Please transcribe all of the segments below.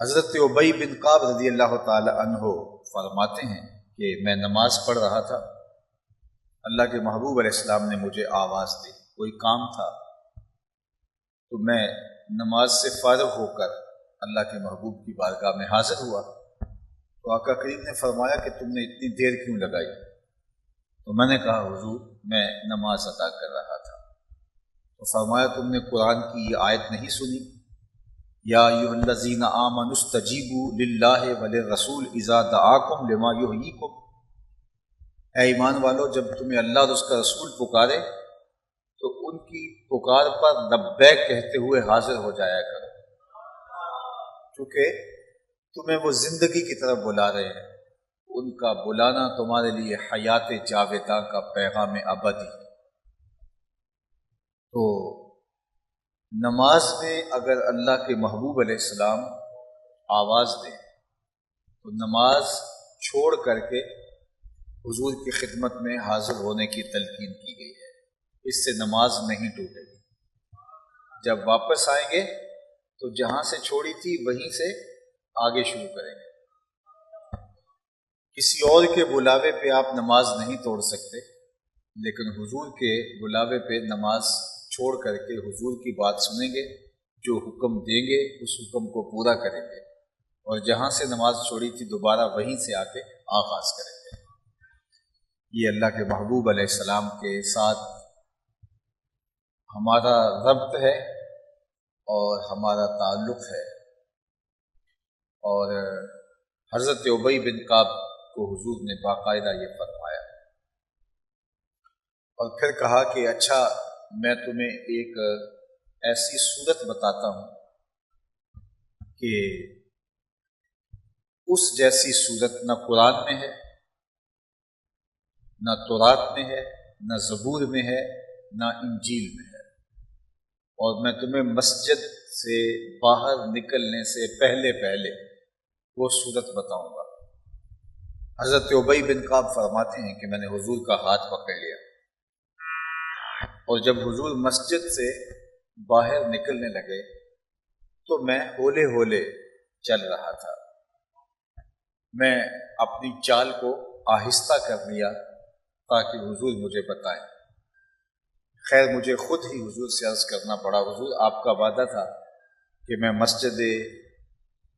حضرت ابی بن کعب رضی اللہ تعالی عنہ فرماتے ہیں کہ میں نماز پڑھ رہا تھا، اللہ کے محبوب علیہ السلام نے مجھے آواز دی، کوئی کام تھا تو میں نماز سے فارغ ہو کر اللہ کے محبوب کی بارگاہ میں حاضر ہوا تو آقا کریم نے فرمایا کہ تم نے اتنی دیر کیوں لگائی؟ تو میں نے کہا حضور میں نماز ادا کر رہا تھا۔ تو فرمایا تم نے قرآن کی یہ آیت نہیں سنی، یا ایھا الذین آمنوا استجیبوا للہ وللرسول اذا دعاکم لما یحییکم، اے ایمان والو جب تمہیں اللہ اور اس کا رسول پکارے تو ان کی پکار پر لبیک کہتے ہوئے حاضر ہو جایا کرو، کیونکہ تمہیں وہ زندگی کی طرف بلا رہے ہیں، ان کا بلانا تمہارے لیے حیات جاوداں کا پیغام ابدی ہے۔ تو نماز میں اگر اللہ کے محبوب علیہ السلام آواز دیں تو نماز چھوڑ کر کے حضور کی خدمت میں حاضر ہونے کی تلقین کی گئی ہے، اس سے نماز نہیں ٹوٹے گی۔ جب واپس آئیں گے تو جہاں سے چھوڑی تھی وہیں سے آگے شروع کریں گے۔ کسی اور کے بلاوے پہ آپ نماز نہیں توڑ سکتے، لیکن حضور کے بلاوے پہ نماز چھوڑ کر کے حضور کی بات سنیں گے، جو حکم دیں گے اس حکم کو پورا کریں گے، اور جہاں سے نماز چھوڑی تھی دوبارہ وہیں سے آ کے آغاز کریں گے۔ یہ اللہ کے محبوب علیہ السلام کے ساتھ ہمارا ربط ہے اور ہمارا تعلق ہے۔ اور حضرت ابی بن کعب کو حضور نے باقاعدہ یہ فرمایا اور پھر کہا کہ اچھا میں تمہیں ایک ایسی صورت بتاتا ہوں کہ اس جیسی صورت نہ قرآن میں ہے، نہ تورات میں ہے، نہ زبور میں ہے، نہ انجیل میں ہے، اور میں تمہیں مسجد سے باہر نکلنے سے پہلے وہ صورت بتاؤں گا۔ حضرت ابی بن کعب فرماتے ہیں کہ میں نے حضور کا ہاتھ پکڑ لیا، اور جب حضور مسجد سے باہر نکلنے لگے تو میں ہولے ہولے چل رہا تھا، میں اپنی چال کو آہستہ کر لیا تاکہ حضور مجھے بتائیں۔ خیر مجھے خود ہی حضور سے عرض کرنا پڑا، حضور آپ کا وعدہ تھا کہ میں مسجد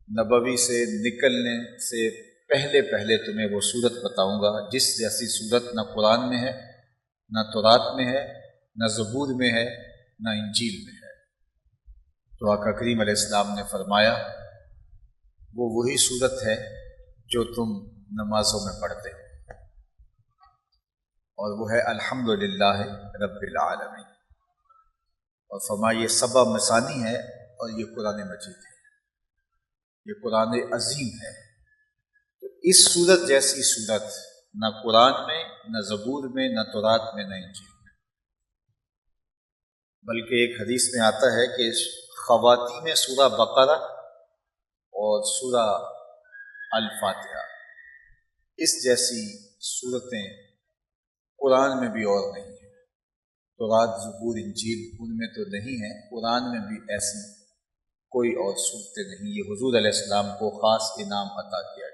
نبوی سے نکلنے سے پہلے تمہیں وہ صورت بتاؤں گا جس جیسی صورت نہ قرآن میں ہے، نہ تورات میں ہے، نہ زبور میں ہے، نہ انجیل میں ہے۔ تو آقا کریم علیہ السلام نے فرمایا وہ وہی صورت ہے جو تم نمازوں میں پڑھتے ہو، اور وہ ہے الحمدللہ رب العالمین، اور فرمایا یہ سبع مثانی ہے اور یہ قرآن مجید ہے، یہ قرآن عظیم ہے۔ تو اس صورت جیسی صورت نہ قرآن میں، نہ زبور میں، نہ تورات میں، نہ انجیل میں، بلکہ ایک حدیث میں آتا ہے کہ خواتین سورہ بقرہ اور سورہ الفاتحہ اس جیسی صورتیں قرآن میں بھی اور نہیں ہیں۔ تورات، زبور، انجیل ان میں تو نہیں ہیں، قرآن میں بھی ایسی کوئی اور صورتیں نہیں۔ یہ حضور علیہ السلام کو خاص انعام عطا کیا